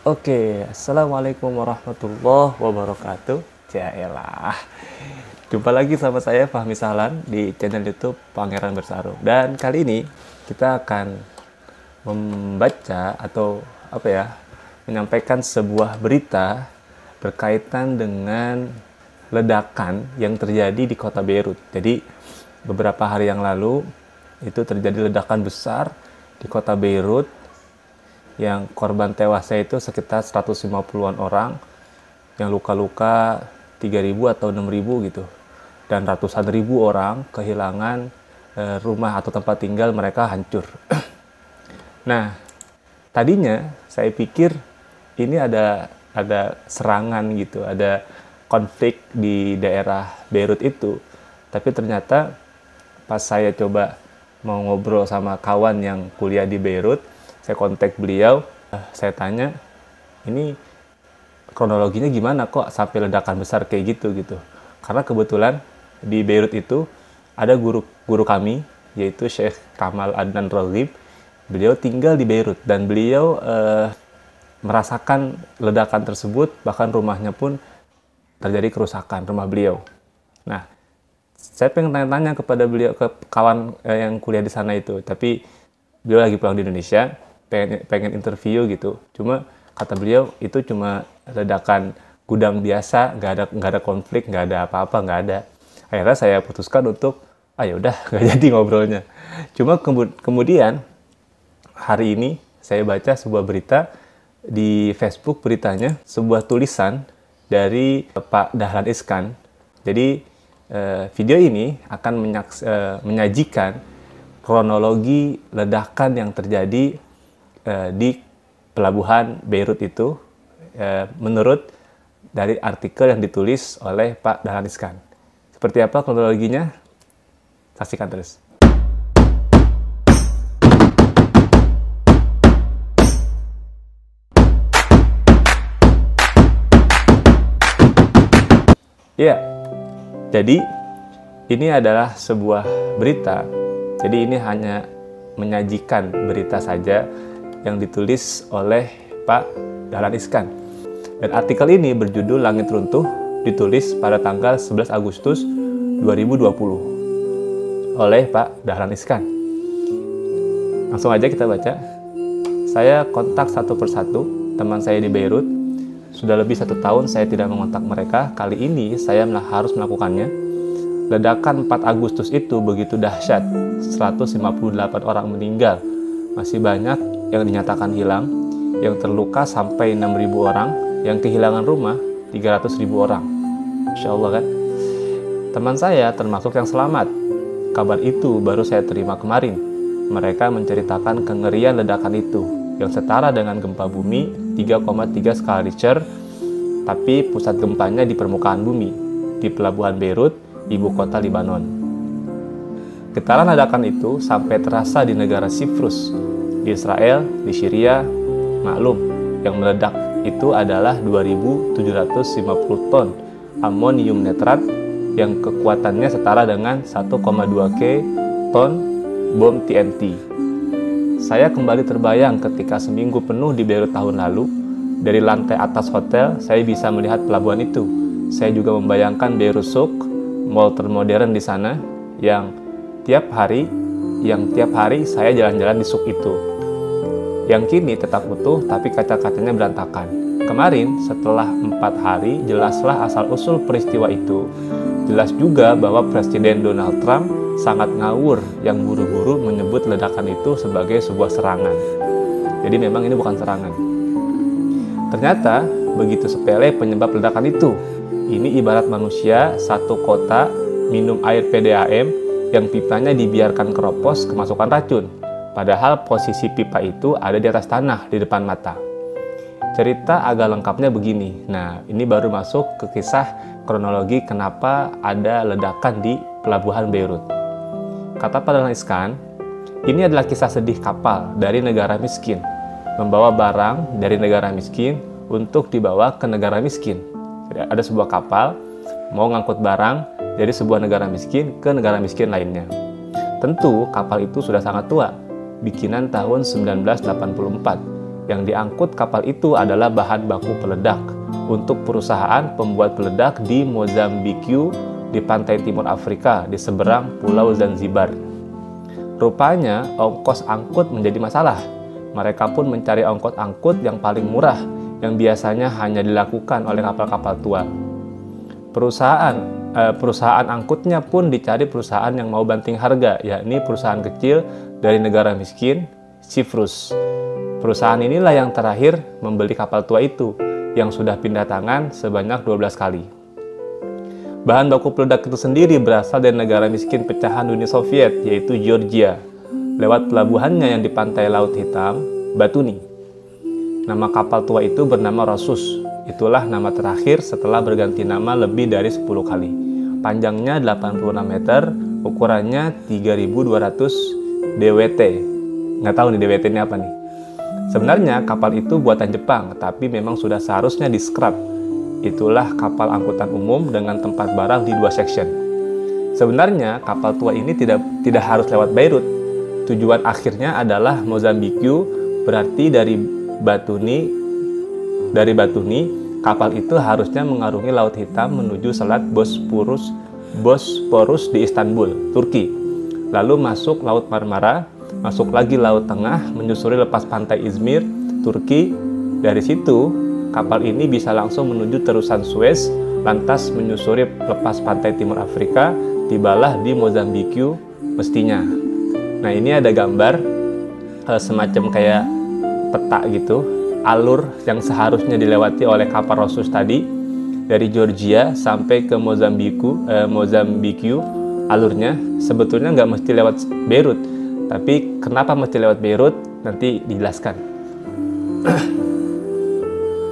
Oke, Assalamualaikum warahmatullahi wabarakatuh. Jaelah. Jumpa lagi sama saya Fahmi Sahlan di channel YouTube Pangeran Bersarung. Dan kali ini kita akan membaca atau menyampaikan sebuah berita berkaitan dengan ledakan yang terjadi di kota Beirut. Jadi beberapa hari yang lalu itu terjadi ledakan besar di kota Beirut yang korban tewasnya itu sekitar 150-an orang, yang luka-luka 3.000 atau 6.000 gitu, dan ratusan ribu orang kehilangan rumah atau tempat tinggal mereka hancur. Nah, tadinya saya pikir ini ada serangan gitu, ada konflik di daerah Beirut itu, tapi ternyata pas saya coba mau ngobrol sama kawan yang kuliah di Beirut, saya kontak beliau, saya tanya, ini kronologinya gimana kok sampai ledakan besar kayak gitu. Karena kebetulan di Beirut itu ada guru kami, yaitu Syekh Kamal Adnan Raghib. Beliau tinggal di Beirut dan beliau merasakan ledakan tersebut, bahkan rumahnya pun terjadi kerusakan, rumah beliau. Nah, saya pengen tanya-tanya kepada beliau, ke kawan yang kuliah di sana itu, tapi beliau lagi pulang di Indonesia, pengen interview gitu. Cuma kata beliau itu cuma ledakan gudang biasa, nggak ada konflik, nggak ada apa-apa, nggak ada. Akhirnya saya putuskan untuk ya udah nggak jadi ngobrolnya. Cuma kemudian hari ini saya baca sebuah berita di Facebook, beritanya sebuah tulisan dari Pak Dahlan Iskan. Jadi video ini akan menyajikan kronologi ledakan yang terjadi di pelabuhan Beirut itu, menurut dari artikel yang ditulis oleh Pak Dahlan Iskan. Seperti apa kronologinya? Saksikan terus. Ya, jadi ini adalah sebuah berita. Jadi ini hanya menyajikan berita saja yang ditulis oleh Pak Dahlan Iskan. Dan artikel ini berjudul Langit Runtuh, ditulis pada tanggal 11 Agustus 2020 oleh Pak Dahlan Iskan. Langsung aja kita baca. Saya kontak satu persatu teman saya di Beirut. Sudah lebih 1 tahun saya tidak mengontak mereka. Kali ini saya harus melakukannya. Ledakan 4 Agustus itu begitu dahsyat. 158 orang meninggal. Masih banyak yang dinyatakan hilang, yang terluka sampai 6.000 orang, yang kehilangan rumah 300.000 orang. Insya Allah kan? Teman saya termasuk yang selamat. Kabar itu baru saya terima kemarin. Mereka menceritakan kengerian ledakan itu, yang setara dengan gempa bumi 3,3 skala Richter, tapi pusat gempanya di permukaan bumi, di pelabuhan Beirut, ibu kota Lebanon. Getaran ledakan itu sampai terasa di negara Siprus, di Israel, di Syria. Maklum, yang meledak itu adalah 2.750 ton amonium nitrat yang kekuatannya setara dengan 1,2 ton bom TNT. Saya kembali terbayang ketika seminggu penuh di Beirut tahun lalu. Dari lantai atas hotel, saya bisa melihat pelabuhan itu. Saya juga membayangkan Beirut Souk, mall termodern di sana, yang tiap hari saya jalan-jalan di souk itu. Yang kini tetap utuh, tapi kaca-kacanya berantakan. Kemarin, setelah 4 hari, jelaslah asal-usul peristiwa itu. Jelas juga bahwa Presiden Donald Trump sangat ngawur yang buru-buru menyebut ledakan itu sebagai sebuah serangan. Jadi memang ini bukan serangan. Ternyata, begitu sepele penyebab ledakan itu. Ini ibarat manusia satu kota minum air PDAM yang pipanya dibiarkan keropos kemasukan racun. Padahal posisi pipa itu ada di atas tanah di depan mata. Cerita agak lengkapnya begini. Nah, ini baru masuk ke kisah kronologi kenapa ada ledakan di pelabuhan Beirut. Kata Pak Dahlan Iskan, ini adalah kisah sedih kapal dari negara miskin, membawa barang dari negara miskin untuk dibawa ke negara miskin. Jadi ada sebuah kapal mau ngangkut barang dari sebuah negara miskin ke negara miskin lainnya. Tentu kapal itu sudah sangat tua, bikinan tahun 1984, Yang diangkut kapal itu adalah bahan baku peledak untuk perusahaan pembuat peledak di Mozambique di pantai timur Afrika di seberang Pulau Zanzibar. Rupanya ongkos angkut menjadi masalah. Mereka pun mencari ongkos angkut yang paling murah yang biasanya hanya dilakukan oleh kapal-kapal tua. Perusahaan angkutnya pun dicari perusahaan yang mau banting harga, yakni perusahaan kecil dari negara miskin, Cyprus. Perusahaan inilah yang terakhir membeli kapal tua itu, yang sudah pindah tangan sebanyak 12 kali. Bahan baku peledak itu sendiri berasal dari negara miskin pecahan Uni Soviet, yaitu Georgia, lewat pelabuhannya yang di pantai Laut Hitam, Batumi. Nama kapal tua itu bernama Rosus. Itulah nama terakhir setelah berganti nama lebih dari 10 kali. Panjangnya 86 meter, ukurannya 3200 DWT. Nggak tahu nih DWT ini apa nih. Sebenarnya kapal itu buatan Jepang, tapi memang sudah seharusnya di-scrap. Itulah kapal angkutan umum dengan tempat barang di 2 section. Sebenarnya kapal tua ini tidak harus lewat Beirut. Tujuan akhirnya adalah Mozambique, berarti dari Batumi, kapal itu harusnya mengarungi Laut Hitam menuju Selat Bosporus di Istanbul, Turki. Lalu masuk Laut Marmara, masuk lagi Laut Tengah, menyusuri lepas pantai Izmir, Turki. Dari situ, kapal ini bisa langsung menuju terusan Suez, lantas menyusuri lepas pantai timur Afrika, tibalah di Mozambique mestinya. Nah, ini ada gambar semacam kayak peta gitu, alur yang seharusnya dilewati oleh kapal Rosus tadi dari Georgia sampai ke Mozambique. Alurnya sebetulnya nggak mesti lewat Beirut, tapi kenapa mesti lewat Beirut nanti dijelaskan.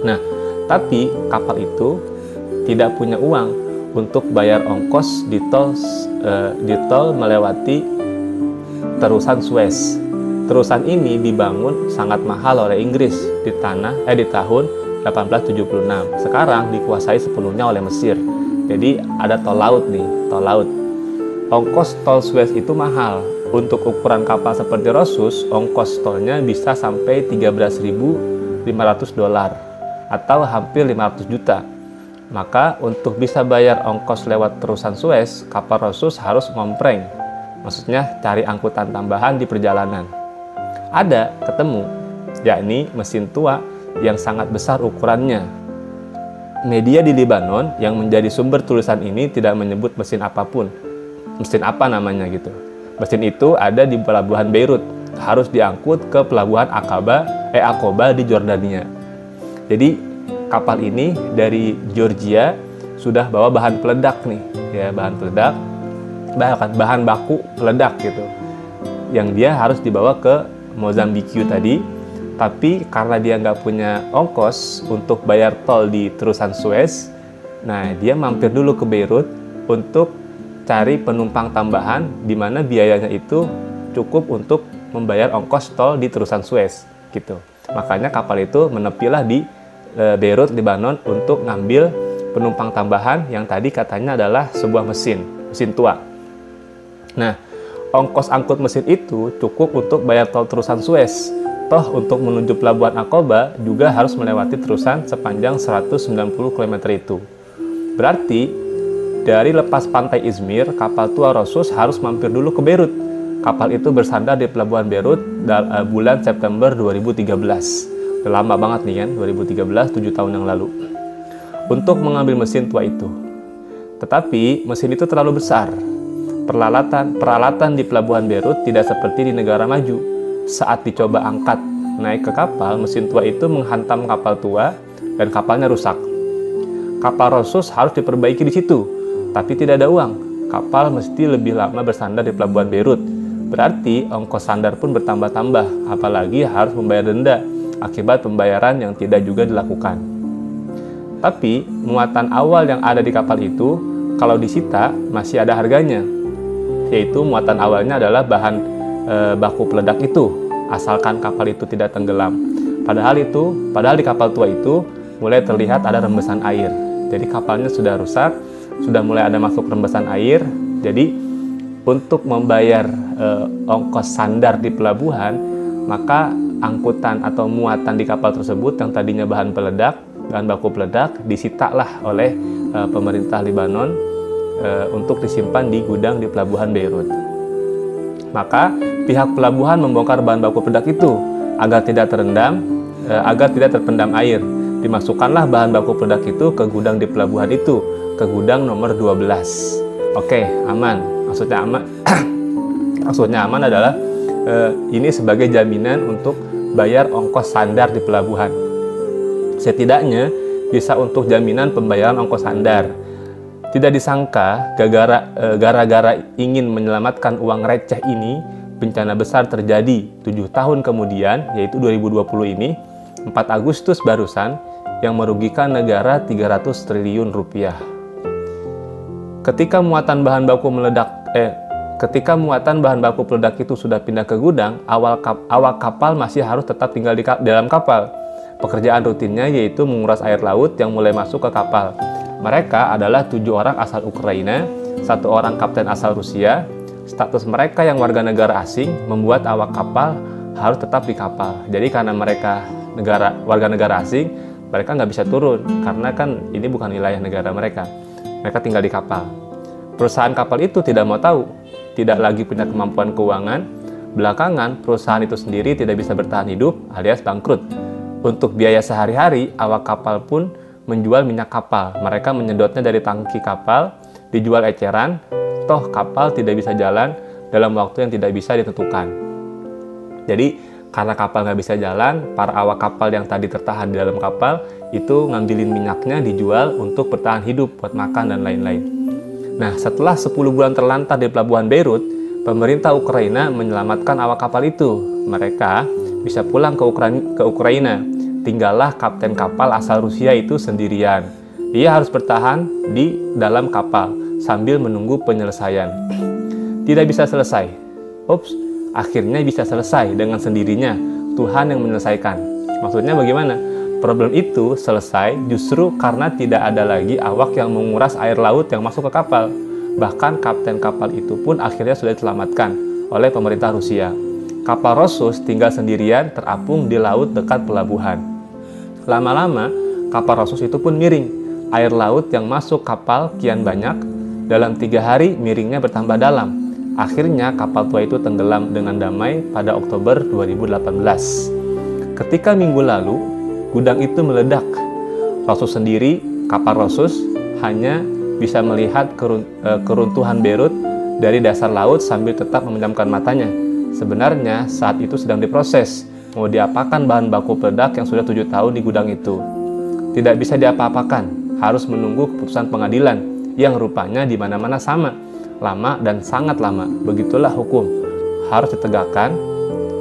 Nah, tapi kapal itu tidak punya uang untuk bayar ongkos di tol melewati terusan Suez. Terusan ini dibangun sangat mahal oleh Inggris di tahun 1876. Sekarang dikuasai sepenuhnya oleh Mesir. Jadi ada tol laut nih, tol laut. Ongkos tol Suez itu mahal. Untuk ukuran kapal seperti Rosus, ongkos tolnya bisa sampai $13.500 atau hampir 500 juta. Maka untuk bisa bayar ongkos lewat terusan Suez, kapal Rosus harus ngompreng. Maksudnya cari angkutan tambahan di perjalanan. Ada ketemu, yakni mesin tua yang sangat besar ukurannya. Media di Lebanon yang menjadi sumber tulisan ini tidak menyebut mesin apapun. Mesin apa namanya gitu. Mesin itu ada di pelabuhan Beirut, harus diangkut ke pelabuhan Aqaba di Jordania. Jadi kapal ini dari Georgia sudah bawa bahan peledak nih, ya bahan peledak, bahan baku peledak gitu, yang dia harus dibawa ke Mozambique tadi. Tapi karena dia nggak punya ongkos untuk bayar tol di terusan Suez, nah dia mampir dulu ke Beirut untuk cari penumpang tambahan, di mana biayanya itu cukup untuk membayar ongkos tol di terusan Suez gitu. Makanya kapal itu menepilah di Beirut, Lebanon untuk ngambil penumpang tambahan yang tadi katanya adalah sebuah mesin tua. Nah, ongkos angkut mesin itu cukup untuk bayar tol terusan Suez. Toh untuk menuju pelabuhan Aqaba juga harus melewati terusan sepanjang 190 km itu. Berarti dari lepas pantai Izmir, kapal tua Rosus harus mampir dulu ke Beirut. Kapal itu bersandar di pelabuhan Beirut bulan September 2013. Udah lama banget nih kan, 2013, 7 tahun yang lalu. Untuk mengambil mesin tua itu. Tetapi mesin itu terlalu besar. Peralatan di pelabuhan Beirut tidak seperti di negara maju. Saat dicoba angkat naik ke kapal, mesin tua itu menghantam kapal tua dan kapalnya rusak. Kapal Rosus harus diperbaiki di situ, tapi tidak ada uang. Kapal mesti lebih lama bersandar di pelabuhan Beirut. Berarti ongkos sandar pun bertambah-tambah, apalagi harus membayar denda akibat pembayaran yang tidak juga dilakukan. Tapi muatan awal yang ada di kapal itu, kalau disita masih ada harganya, yaitu muatan awalnya adalah bahan baku peledak itu, asalkan kapal itu tidak tenggelam. Padahal di kapal tua itu mulai terlihat ada rembesan air. Jadi kapalnya sudah rusak, sudah mulai ada masuk rembesan air. Jadi untuk membayar ongkos sandar di pelabuhan, maka angkutan atau muatan di kapal tersebut yang tadinya bahan baku peledak, disitalah oleh pemerintah Lebanon untuk disimpan di gudang di pelabuhan Beirut. Maka pihak pelabuhan membongkar bahan baku peledak itu agar tidak terpendam air. Dimasukkanlah bahan baku peledak itu ke gudang di pelabuhan itu, ke gudang nomor 12. Oke, aman. Maksudnya aman. Maksudnya aman adalah ini sebagai jaminan untuk bayar ongkos sandar di pelabuhan. Setidaknya bisa untuk jaminan pembayaran ongkos sandar. Tidak disangka, gara-gara ingin menyelamatkan uang receh ini, bencana besar terjadi 7 tahun kemudian, yaitu 2020 ini, 4 Agustus barusan, yang merugikan negara 300 triliun rupiah. Ketika muatan bahan baku peledak itu sudah pindah ke gudang, awak kapal masih harus tetap tinggal di dalam kapal. Pekerjaan rutinnya yaitu menguras air laut yang mulai masuk ke kapal. Mereka adalah 7 orang asal Ukraina, 1 orang kapten asal Rusia. Status mereka yang warga negara asing membuat awak kapal harus tetap di kapal. Jadi karena mereka warga negara asing, mereka nggak bisa turun karena kan ini bukan wilayah negara mereka. Mereka tinggal di kapal. Perusahaan kapal itu tidak mau tahu, tidak lagi punya kemampuan keuangan. Belakangan, perusahaan itu sendiri tidak bisa bertahan hidup alias bangkrut. Untuk biaya sehari-hari, awak kapal pun menjual minyak kapal. Mereka menyedotnya dari tangki kapal, dijual eceran, toh kapal tidak bisa jalan dalam waktu yang tidak bisa ditentukan. Jadi, karena kapal nggak bisa jalan, para awak kapal yang tadi tertahan di dalam kapal itu ngambilin minyaknya dijual untuk bertahan hidup, buat makan dan lain-lain. Nah, setelah 10 bulan terlantar di pelabuhan Beirut, pemerintah Ukraina menyelamatkan awak kapal itu. Mereka bisa pulang ke Ukraina. Tinggallah kapten kapal asal Rusia itu sendirian. Ia harus bertahan di dalam kapal sambil menunggu penyelesaian. Tidak bisa selesai. Akhirnya bisa selesai dengan sendirinya. Tuhan yang menyelesaikan. Maksudnya bagaimana? Problem itu selesai justru karena tidak ada lagi awak yang menguras air laut yang masuk ke kapal. Bahkan kapten kapal itu pun akhirnya sudah diselamatkan oleh pemerintah Rusia. Kapal Rosus tinggal sendirian terapung di laut dekat pelabuhan. Lama-lama, kapal Rosus itu pun miring. Air laut yang masuk kapal kian banyak. Dalam 3 hari, miringnya bertambah dalam. Akhirnya, kapal tua itu tenggelam dengan damai pada Oktober 2018. Ketika minggu lalu, gudang itu meledak. Rosus sendiri, kapal Rosus, hanya bisa melihat keruntuhan Beirut dari dasar laut sambil tetap memejamkan matanya. Sebenarnya, saat itu sedang diproses. Mau diapakan bahan baku peledak yang sudah 7 tahun di gudang itu? Tidak bisa diapa-apakan, harus menunggu keputusan pengadilan yang rupanya di mana-mana sama, lama dan sangat lama. Begitulah hukum, harus ditegakkan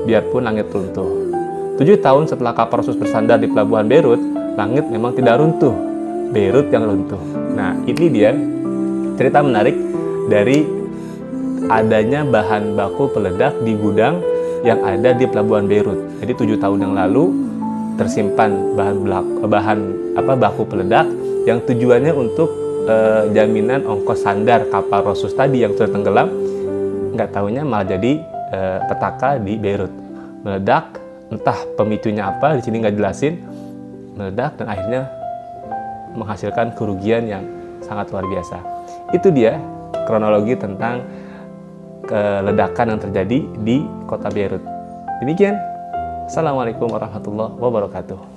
biarpun langit runtuh. 7 tahun setelah kapal Rosus bersandar di pelabuhan Beirut, langit memang tidak runtuh, Beirut yang runtuh. Nah, ini dia cerita menarik dari adanya bahan baku peledak di gudang yang ada di pelabuhan Beirut. Jadi 7 tahun yang lalu tersimpan bahan baku peledak yang tujuannya untuk jaminan ongkos sandar kapal Rosus tadi yang sudah tenggelam. Nggak tahunya malah jadi petaka di Beirut. Meledak, entah pemicunya apa, di sini nggak jelasin. Meledak dan akhirnya menghasilkan kerugian yang sangat luar biasa. Itu dia kronologi tentang ledakan yang terjadi di kota Beirut. Demikian. Assalamualaikum warahmatullahi wabarakatuh.